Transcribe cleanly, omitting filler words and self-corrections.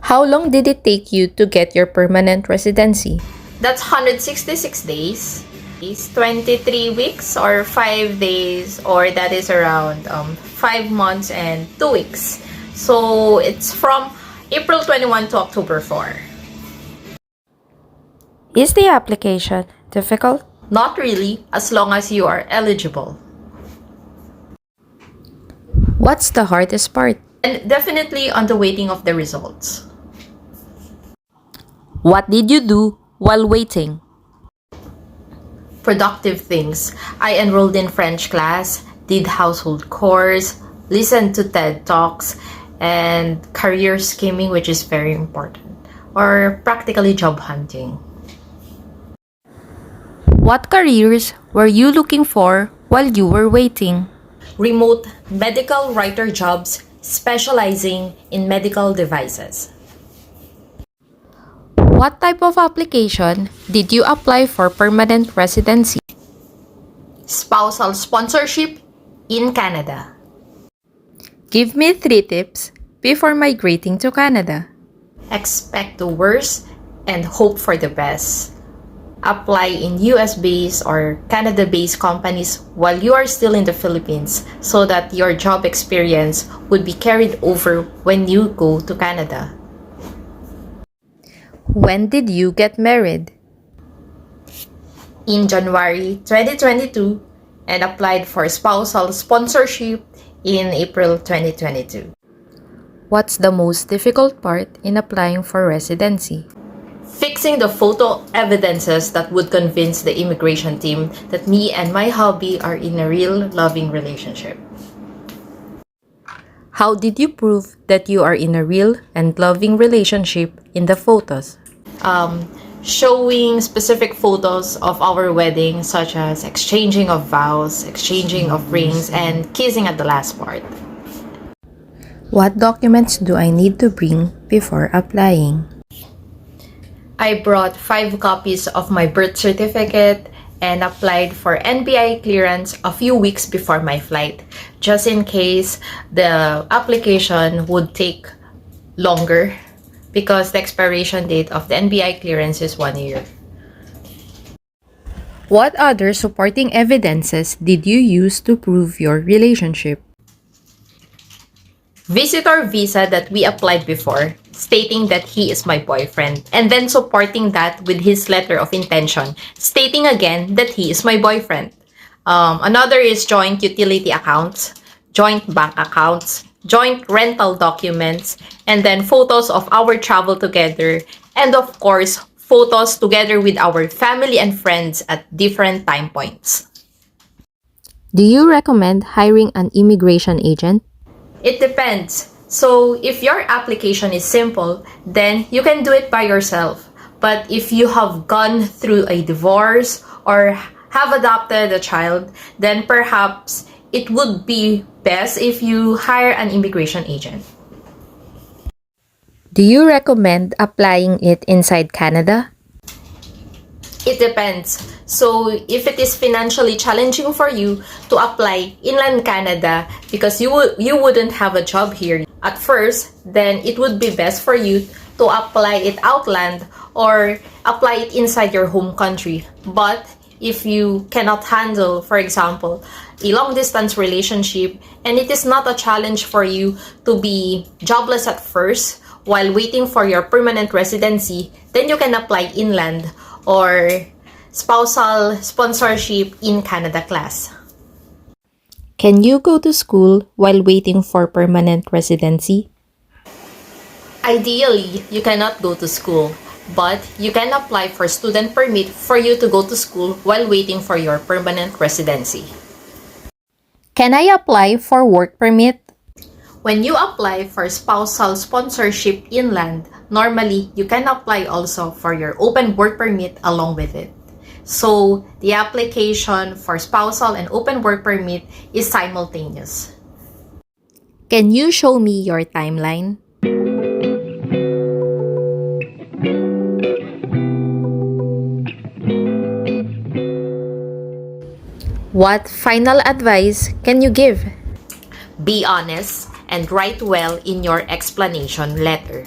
How long did it take you to get your permanent residency? That's 166 days. Is 23 weeks or 5 days, or that is around 5 months and 2 weeks. So it's from April 21 to October 4. Is the application difficult? Not really, as long as you are eligible. What's the hardest part? And definitely on the waiting of the results. What did you do while waiting? Productive things. I enrolled in French class, did household chores, listened to TED Talks, and career skimming, which is very important, or practically job hunting. What careers were you looking for while you were waiting? Remote medical writer jobs specializing in medical devices. What type of application did you apply for permanent residency? Spousal sponsorship in Canada. Give me 3 tips before migrating to Canada. Expect the worst and hope for the best. Apply in US-based or Canada-based companies while you are still in the Philippines so that your job experience would be carried over when you go to Canada. When did you get married? In January 2022 and applied for spousal sponsorship in April 2022. What's the most difficult part in applying for residency? Fixing the photo evidences that would convince the immigration team that me and my hubby are in a real loving relationship. How did you prove that you are in a real and loving relationship in the photos? Showing specific photos of our wedding, such as exchanging of vows, exchanging of rings, and kissing at the last part. What documents do I need to bring before applying? I brought 5 copies of my birth certificate and applied for NBI clearance a few weeks before my flight, just in case the application would take longer because the expiration date of the NBI clearance is 1 year. What other supporting evidences did you use to prove your relationship? Visitor visa that we applied before, stating that he is my boyfriend, and then supporting that with his letter of intention, stating again that he is my boyfriend. Another is joint utility accounts, joint bank accounts, joint rental documents, and then photos of our travel together, and of course, photos together with our family and friends at different time points. Do you recommend hiring an immigration agent? It depends. So if your application is simple, then you can do it by yourself. But if you have gone through a divorce or have adopted a child, then perhaps it would be best if you hire an immigration agent. Do you recommend applying it inside Canada? It depends. So if it is financially challenging for you to apply inland Canada because you wouldn't have a job here at first, then it would be best for you to apply it outland or apply it inside your home country. But if you cannot handle, for example, a long distance relationship and it is not a challenge for you to be jobless at first while waiting for your permanent residency, then you can apply inland or spousal sponsorship in Canada class. Can you go to school while waiting for permanent residency? Ideally, you cannot go to school, but you can apply for student permit for you to go to school while waiting for your permanent residency. Can I apply for work permit? When you apply for spousal sponsorship inland, normally you can apply also for your open work permit along with it. So the application for spousal and open work permit is simultaneous. Can you show me your timeline? What final advice can you give? Be honest and write well in your explanation letter.